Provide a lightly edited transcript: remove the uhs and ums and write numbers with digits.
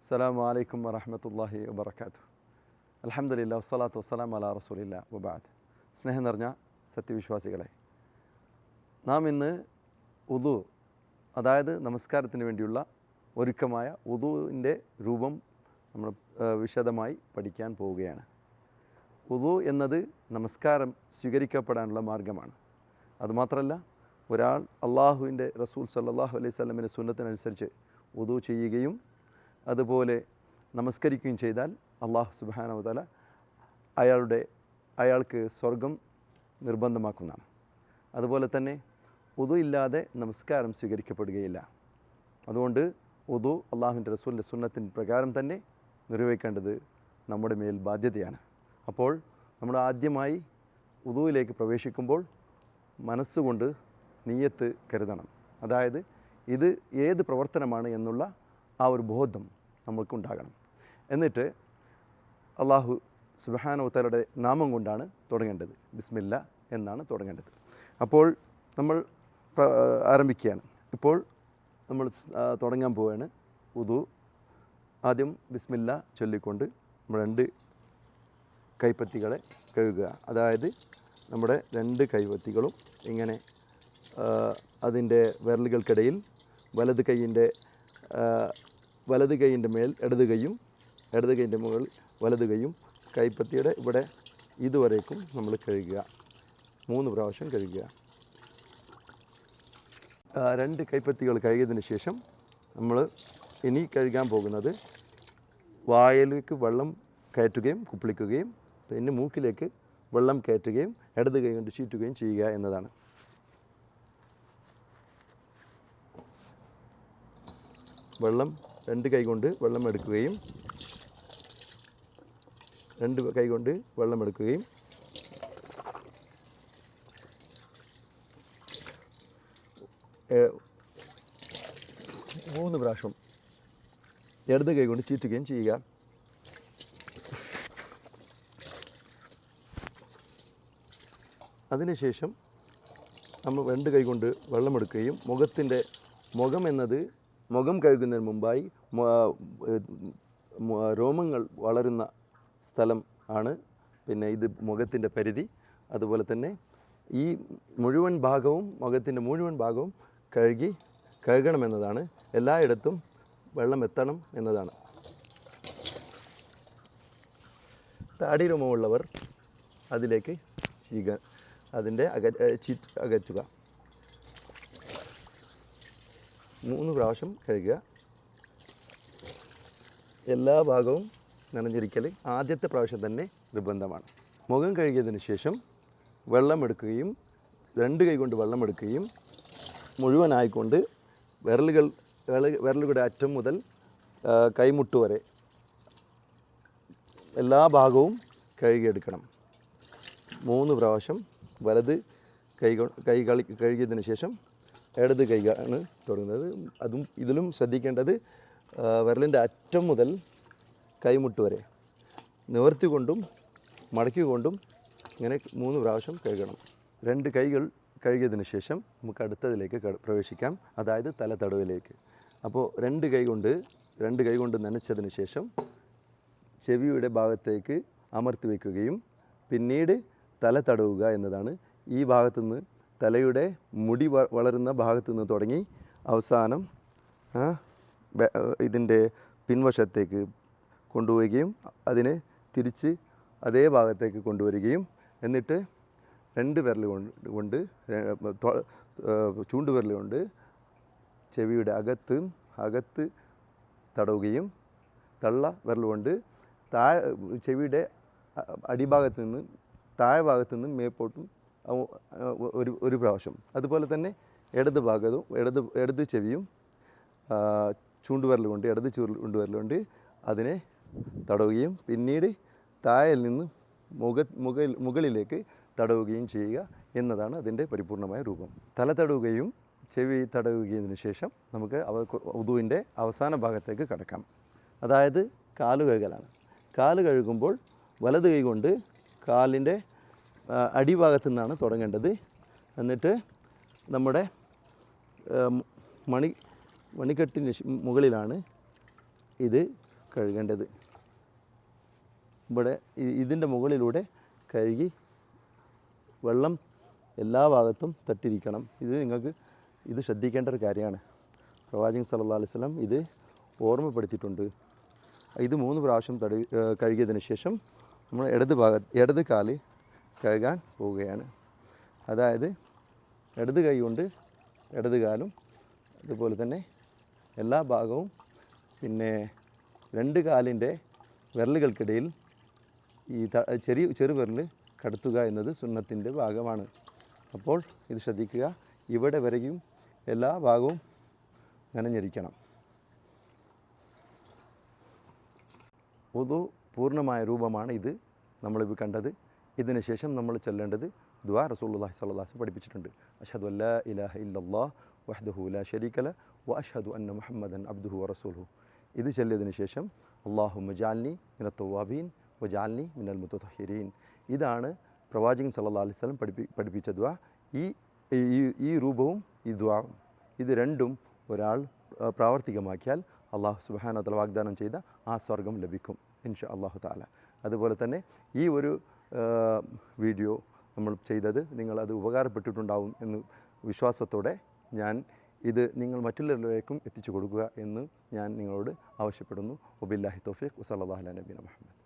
അസ്സലാമു അലൈക്കും വറഹ്മത്തുള്ളാഹി വബറകാതുഹു. അൽഹംദുലില്ലാഹി വസ്സലാത്തു വസ്സലാമു അലാ റസൂലില്ലാഹി വബഅദ്. സ്നേഹം നിറഞ്ഞ സത്യവിശ്വാസികളെ, നാം ഇന്ന് വുദു, അതായത് നമസ്കാരത്തിന് വേണ്ടിയുള്ള ഒരുക്കമായ വുദുവിൻ്റെ രൂപം നമ്മൾ വിശദമായി പഠിക്കാൻ പോവുകയാണ്. വുദു എന്നത് നമസ്കാരം സ്വീകരിക്കപ്പെടാനുള്ള മാർഗമാണ്. അതുമാത്രമല്ല, ഒരാൾ അള്ളാഹുവിൻ്റെ റസൂൽ സല്ലല്ലാഹു അലൈഹി വസല്ലമിൻ്റെ സുന്നത്തിനനുസരിച്ച് വുദു ചെയ്യുകയും അതുപോലെ നമസ്കരിക്കുകയും ചെയ്താൽ അള്ളാഹു സുബ്ഹാനഹു വ തആല അയാൾക്ക് സ്വർഗം നിർബന്ധമാക്കുന്നതാണ്. അതുപോലെ തന്നെ വുദു ഇല്ലാതെ നമസ്കാരം സ്വീകരിക്കപ്പെടുകയില്ല. അതുകൊണ്ട് വുദു അള്ളാഹുവിൻ്റെ റസൂലിൻ്റെ സുന്നത്തിൻ പ്രകാരം തന്നെ നിർവഹിക്കേണ്ടത് നമ്മുടെ മേൽ ബാധ്യതയാണ്. അപ്പോൾ നമ്മൾ ആദ്യമായി വുദുവിലേക്ക് പ്രവേശിക്കുമ്പോൾ മനസ്സുകൊണ്ട് നിയ്യത്ത് കരുതണം. അതായത് ഇത് ഏത് പ്രവർത്തനമാണ് എന്നുള്ള ആ ഒരു ബോധം നമ്മൾക്കുണ്ടാകണം. എന്നിട്ട് അള്ളാഹു സുബ്ഹാനഹു വ തആലയുടെ നാമം കൊണ്ടാണ് തുടങ്ങേണ്ടത്. ബിസ്മില്ല എന്നാണ് തുടങ്ങേണ്ടത്. അപ്പോൾ നമ്മൾ ആരംഭിക്കുകയാണ്. ഇപ്പോൾ നമ്മൾ തുടങ്ങാൻ പോവുകയാണ് വുദു. ആദ്യം ബിസ്മില്ല ചൊല്ലിക്കൊണ്ട് നമ്മൾ 2 കൈപ്പത്തികളെ കഴുകുക. അതായത് നമ്മുടെ 2 കൈപ്പത്തികളും ഇങ്ങനെ അതിൻ്റെ വിരലുകൾക്കിടയിൽ വലത് കൈയിൻ്റെ മേൽ ഇടത് കൈയും, ഇടത് കൈയിൻ്റെ മുകളിൽ വലത് കൈയും, കൈപ്പത്തിയുടെ ഇവിടെ ഇതുവരേക്കും നമ്മൾ കഴുകുക. 3 പ്രാവശ്യം കഴുകുക. 2 കൈപ്പത്തികൾ കഴുകിയതിന് ശേഷം നമ്മൾ ഇനി കഴുകാൻ പോകുന്നത് വായിലേക്ക് വെള്ളം കയറ്റുകയും കുപ്പിളിക്കുകയും പിന്നെ മൂക്കിലേക്ക് വെള്ളം കയറ്റുകയും ഇടത് കൈ കൊണ്ട് ചീറ്റുകയും ചെയ്യുക എന്നതാണ്. വെള്ളം 2 കൈ കൊണ്ട് വെള്ളം എടുക്കുകയും 2 കൈ കൊണ്ട് വെള്ളം എടുക്കുകയും മൂന്ന് പ്രാവശ്യം ഇടത് കൈ കൊണ്ട് ചീറ്റുകയും ചെയ്യുക. അതിനുശേഷം നമ്മൾ 2 കൈ കൊണ്ട് വെള്ളമെടുക്കുകയും മുഖം കഴുകുന്നതിന് മുമ്പായി രോമങ്ങൾ വളരുന്ന സ്ഥലം ആണ് പിന്നെ ഇത് മുഖത്തിൻ്റെ പരിധി. അതുപോലെ തന്നെ ഈ മുഴുവൻ ഭാഗവും മുഖത്തിൻ്റെ മുഴുവൻ ഭാഗവും കഴുകണമെന്നതാണ്. എല്ലായിടത്തും വെള്ളം എത്തണം എന്നതാണ്. താടി രോമമുള്ളവർ അതിലേക്ക് ചെയ്യുക, അതിൻ്റെ അകറ്റുക. 3 പ്രാവശ്യം കഴുകുക. എല്ലാ ഭാഗവും നനഞ്ഞിരിക്കൽ ആദ്യത്തെ പ്രാവശ്യം തന്നെ നിർബന്ധമാണ്. മുഖം കഴുകിയതിന് ശേഷം വെള്ളമെടുക്കുകയും 2 കൈ കൊണ്ട് വെള്ളമെടുക്കുകയും മുഴുവനായിക്കൊണ്ട് വിരലുകളുടെ അറ്റം മുതൽ കൈമുട്ട് വരെ എല്ലാ ഭാഗവും കഴുകിയെടുക്കണം. 3 പ്രാവശ്യം വലത് കൈ കഴുകിയതിന് ശേഷം ഇടത് കൈയാണ് തുടങ്ങുന്നത്. ഇതിലും ശ്രദ്ധിക്കേണ്ടത് വിരലിൻ്റെ അറ്റം മുതൽ കൈമുട്ട് വരെ നിവർത്തിക്കൊണ്ടും മടക്കിക്കൊണ്ടും ഇങ്ങനെ 3 പ്രാവശ്യം കഴുകണം. 2 കൈകൾ കഴുകിയതിന് ശേഷം നമുക്ക് അടുത്തതിലേക്ക് പ്രവേശിക്കാം, അതായത് തല തടവിലേക്ക്. അപ്പോൾ 2 കൈ കൊണ്ട് നനച്ചതിന് ശേഷം ചെവിയുടെ ഭാഗത്തേക്ക് അമർത്തി വയ്ക്കുകയും പിന്നീട് തല തടവുക എന്നതാണ്. ഈ ഭാഗത്തുനിന്ന് തലയുടെ മുടി വളരുന്ന ഭാഗത്തു നിന്ന് തുടങ്ങി അവസാനം ഇതിൻ്റെ പിൻവശത്തേക്ക് കൊണ്ടുപോവുകയും അതിനെ തിരിച്ച് അതേ ഭാഗത്തേക്ക് കൊണ്ടുവരികയും എന്നിട്ട് 2 വിരൽ കൊണ്ട് ചൂണ്ടുവിരൽ കൊണ്ട് ചെവിയുടെ അകത്ത് തടവുകയും തള്ള വിരൽ കൊണ്ട് ചെവിയുടെ അടിഭാഗത്ത് നിന്ന് താഴെ ഭാഗത്തു നിന്ന് മേപ്പോട്ടും ഒരു പ്രാവശ്യം. അതുപോലെ തന്നെ ഇടത് ചെവിയും ചൂണ്ടുവിരൽ കൊണ്ട് അതിനെ തടവുകയും പിന്നീട് താഴയിൽ നിന്ന് മുകളിലേക്ക് തടവുകയും ചെയ്യുക എന്നതാണ് അതിൻ്റെ പരിപൂർണമായ രൂപം. തല തടവുകയും ചെവി തടവുകയതിനു ശേഷം നമുക്ക് വുദുവിൻ്റെ അവസാന ഭാഗത്തേക്ക് കടക്കാം. അതായത് കാല് കഴുകലാണ്. കാല് കഴുകുമ്പോൾ വലത് കൈ കൊണ്ട് കാലിൻ്റെ അടിഭാഗത്തു നിന്നാണ് തുടങ്ങേണ്ടത്. എന്നിട്ട് നമ്മുടെ മണിക്കെട്ടിന് മുകളിലാണ് ഇത് കഴുകേണ്ടത്. ഇവിടെ ഇതിൻ്റെ മുകളിലൂടെ കഴുകി വെള്ളം എല്ലാ ഭാഗത്തും തട്ടിയിരിക്കണം. ഇത് ശ്രദ്ധിക്കേണ്ട ഒരു കാര്യമാണ്. പ്രവാചകൻ സല്ലല്ലാഹു അലൈഹി വസല്ലം ഇത് ഓർമ്മപ്പെടുത്തിയിട്ടുണ്ട്. ഇത് 3 പ്രാവശ്യം കഴുകിയതിന് ശേഷം നമ്മൾ ഇടത് കാല് കഴുകാൻ പോവുകയാണ്. അതായത് ഇടത് കൈ കൊണ്ട് ഇടത് കാലും അതുപോലെ തന്നെ എല്ലാ ഭാഗവും, പിന്നെ 2 കാലിൻ്റെ വിരലുകൾക്കിടയിൽ ഈ ചെറുവിരൽ കടത്തുക എന്നത് സുന്നത്തിൻ്റെ ഭാഗമാണ്. അപ്പോൾ ഇത് ശ്രദ്ധിക്കുക. ഇവിടെ വരെയും എല്ലാ ഭാഗവും നനഞ്ഞിരിക്കണം. വുളു പൂർണ്ണമായ രൂപമാണ് ഇത് നമ്മളിപ്പോൾ കണ്ടത്. ഇതിന് ശേഷം നമ്മൾ ചൊല്ലേണ്ടത് ദുആ റസൂലുള്ളാഹി സ്വല്ലല്ലാഹു അലൈഹി വസല്ലം പഠിപ്പിച്ചിട്ടുണ്ട്. അഷ്ഹദു അല്ലാ ഇലാഹ ഇല്ലല്ലാഹ് വഹ്ദഹു ലാ ശരീക ലഹു വ അഷ്ഹദു അന്ന മുഹമ്മദൻ അബ്ദുഹു വറസൂലുഹു. ഇത് ചൊല്ലിയതിന് ശേഷം അല്ലാഹുമ്മ ജഅൽനി മിനത്ത് തവ്വാബീൻ വജഅൽനി മിനൽ മുതതഹിരീൻ. ഇതാണ് പ്രവാചകൻ സല്ലല്ലാഹു അലൈഹി വസല്ലം പഠിപ്പിച്ച ദുആ. ഈ രൂപവും ഈ ദുആവും ഇത് രണ്ടും ഒരാൾ പ്രാവർത്തികമാക്കിയാൽ അല്ലാഹു സുബ്ഹാനഹു വ തആല വാഗ്ദാനം ചെയ്ത ആ സ്വർഗം ലഭിക്കും ഇൻഷാ അല്ലാഹു തആല. അതുപോലെ തന്നെ ഈ ഒരു വീഡിയോ നമ്മൾ ചെയ്തത് നിങ്ങളത് ഉപകാരപ്പെട്ടിട്ടുണ്ടാവും എന്ന് വിശ്വാസത്തോടെ ഇത് നിങ്ങൾ മറ്റുള്ളവരിലേക്കും എത്തിച്ചു കൊടുക്കുക എന്ന് ഞാൻ നിങ്ങളോട് ആവശ്യപ്പെടുന്നു. വബില്ലാഹി തൗഫീഖ് വസല്ലല്ലാഹു അലാ നബിയിന മുഹമ്മദ്.